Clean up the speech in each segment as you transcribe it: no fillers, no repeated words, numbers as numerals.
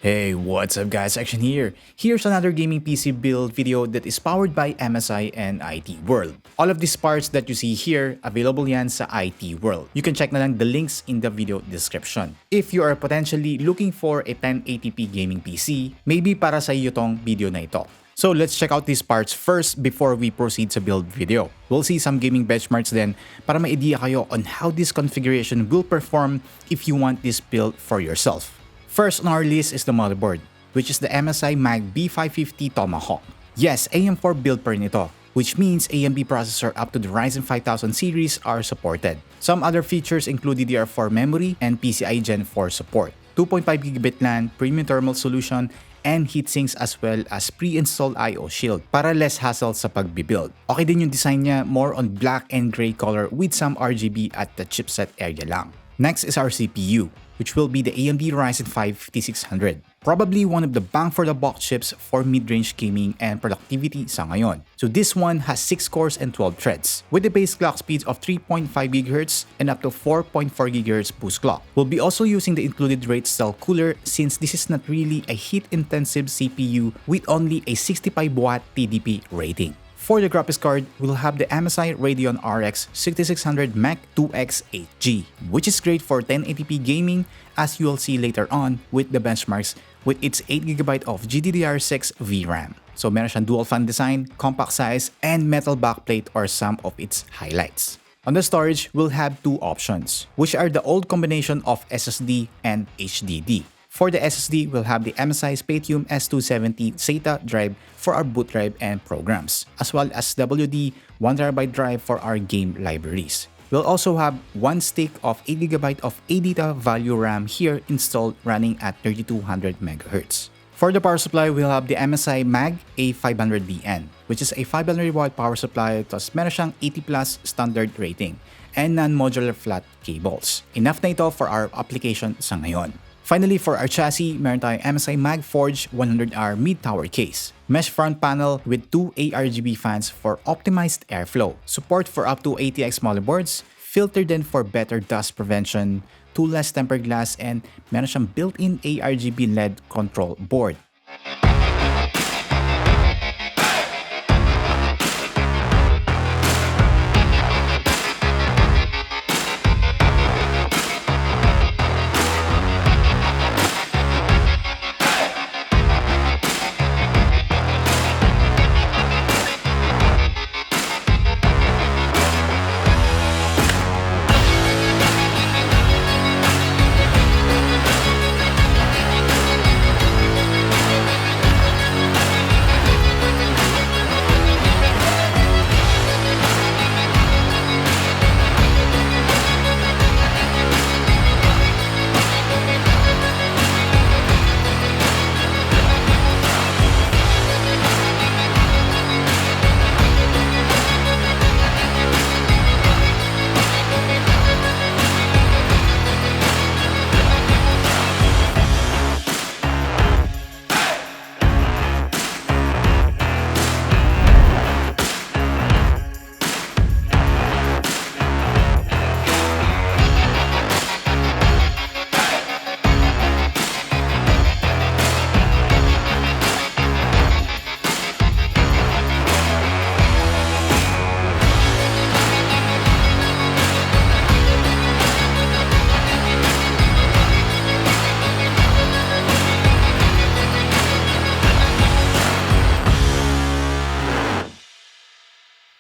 Hey, what's up guys, Action here. Here's another gaming PC build video that is powered by MSI and IT World. All of these parts that you see here, available yan sa IT World. You can check na lang the links in the video description. If you are potentially looking for a 1080p gaming PC, maybe para sa iyo tong video na ito. So let's check out these parts first before we proceed sa build video. We'll see some gaming benchmarks then para may idea kayo on how this configuration will perform if you want this build for yourself. First on our list is the motherboard, which is the MSI MAG274QRF-QD Tomahawk. Yes, AM4 build pa rin ito, which means AMD processor up to the Ryzen 5000 series are supported. Some other features include DDR4 memory and PCIe Gen 4 support, 2.5GB LAN, premium thermal solution, and heatsinks as well as pre-installed I/O shield para less hassle sa pagbibuild. Okay din yung design niya, more on black and gray color with some RGB at the chipset area lang. Next is our CPU, which will be the AMD Ryzen 5 5600. Probably one of the bang for the buck chips for mid-range gaming and productivity sa ngayon. So this one has 6 cores and 12 threads, with the base clock speeds of 3.5 GHz and up to 4.4 GHz boost clock. We'll be also using the included rate cell cooler since this is not really a heat-intensive CPU with only a 65W TDP rating. For the graphics card, we'll have the MSI Radeon RX 6600 Mech2X 8G, which is great for 1080p gaming as you'll see later on with the benchmarks with its 8GB of GDDR6 VRAM. So meron siyang dual fan design, compact size, and metal backplate are some of its highlights. On the storage, we'll have two options, which are the old combination of SSD and HDD. For the SSD, we'll have the MSI Spatium S270 Sata drive for our boot drive and programs, as well as WD 1TB drive for our game libraries. We'll also have one stick of 8GB of Adata Value RAM here installed running at 3200 MHz. For the power supply, we'll have the MSI MAG A500BN, which is a 500W power supply plus meron siyang 80+ standard rating and non-modular flat cables. Enough na ito for our application sa ngayon. Finally, for our chassis, meron tayong MSI Forge 100R mid-tower case, mesh front panel with 2 ARGB fans for optimized airflow, support for up to ATX motherboards, filter din for better dust prevention, toolless tempered glass, and meron siyang built-in ARGB LED control board.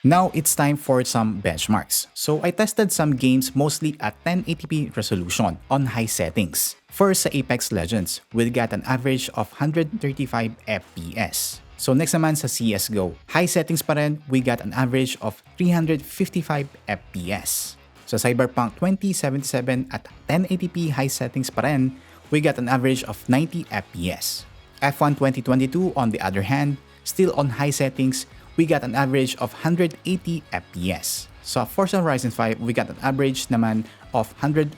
Now it's time for some benchmarks. So I tested some games mostly at 1080p resolution on high settings. First sa Apex Legends, we got an average of 135 FPS. So next naman sa CSGO, high settings pa rin, we got an average of 355 FPS. Sa Cyberpunk 2077 at 1080p high settings pa rin, we got an average of 90 FPS. F1 2022 on the other hand, still on high settings, we got an average of 180 FPS. Sa Forza Horizon 5, we got an average naman of 140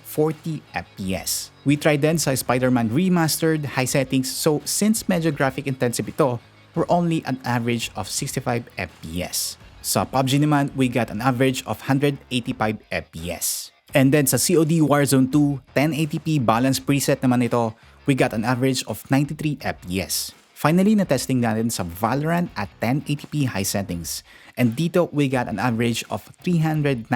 FPS. We tried din sa Spider-Man Remastered high settings, so since medyo graphic intensive ito, we're only an average of 65 FPS. Sa PUBG naman, we got an average of 185 FPS. And then sa COD Warzone 2, 1080p balance preset naman ito, we got an average of 93 FPS. Finally, na-testing natin sa Valorant at 1080p high settings. And dito, we got an average of 390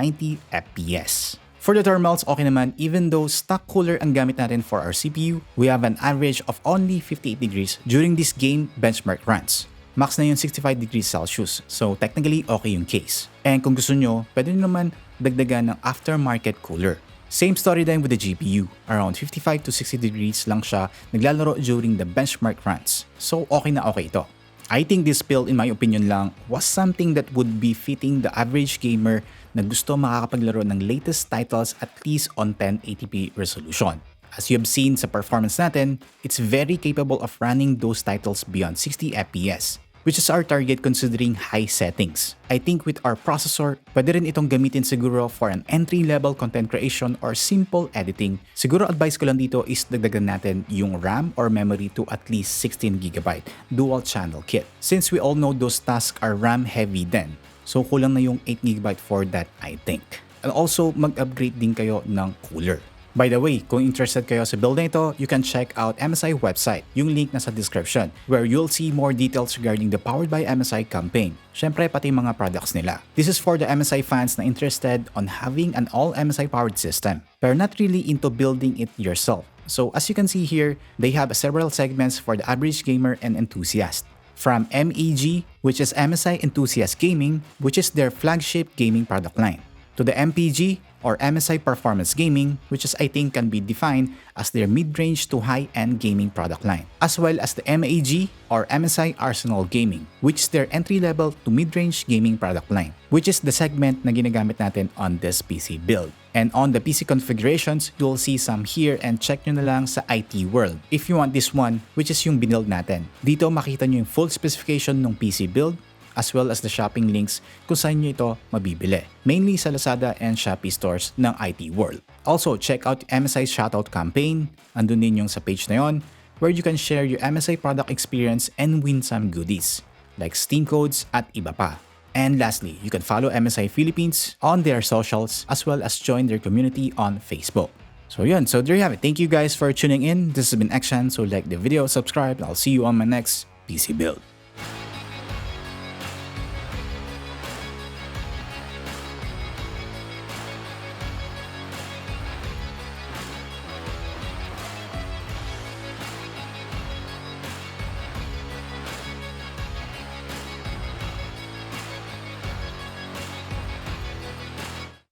FPS. For the thermals, okay naman, even though stock cooler ang gamit natin for our CPU, we have an average of only 58 degrees during this game benchmark runs. Max na yung 65 degrees Celsius, so technically okay yung case. And kung gusto nyo, pwede nyo naman dagdagan ng aftermarket cooler. Same story din with the GPU. Around 55 to 60 degrees lang siya naglalaro during the benchmark runs. So okay na okay ito. I think this build, in my opinion lang, was something that would be fitting the average gamer na gusto makakapaglaro ng latest titles at least on 1080p resolution. As you have seen sa performance natin, it's very capable of running those titles beyond 60 FPS, which is our target considering high settings. I think with our processor, pwede rin itong gamitin siguro for an entry-level content creation or simple editing. Siguro advice ko lang dito is dagdagan natin yung RAM or memory to at least 16GB dual channel kit. Since we all know those tasks are RAM heavy then, so kulang na yung 8GB for that, I think. And also, mag-upgrade din kayo ng cooler. By the way, kung interested kayo sa build na ito, you can check out MSI website, yung link nasa description, where you'll see more details regarding the Powered by MSI campaign. Syempre, pati mga products nila. This is for the MSI fans na interested on having an all MSI powered system, pero not really into building it yourself. So as you can see here, they have several segments for the average gamer and enthusiast. From MEG, which is MSI Enthusiast Gaming, which is their flagship gaming product line, to the MPG, or MSI Performance Gaming, which is I think can be defined as their mid-range to high-end gaming product line, as well as the MAG or MSI Arsenal Gaming, which is their entry-level to mid-range gaming product line, which is the segment na ginagamit natin on this PC build. And on the PC configurations, you'll see some here and check nyo na lang sa IT World if you want this one, which is yung binuild natin. Dito makita nyo yung full specification ng PC build, as well as the shopping links kung saan nyo ito mabibili. Mainly sa Lazada and Shopee stores ng IT World. Also, check out MSI Shoutout campaign. Andun din yung sa page na yon, where you can share your MSI product experience and win some goodies, like Steam codes at iba pa. And lastly, you can follow MSI Philippines on their socials, as well as join their community on Facebook. So yun, so there you have it. Thank you guys for tuning in. This has been Xtian, so like the video, subscribe, and I'll see you on my next PC build.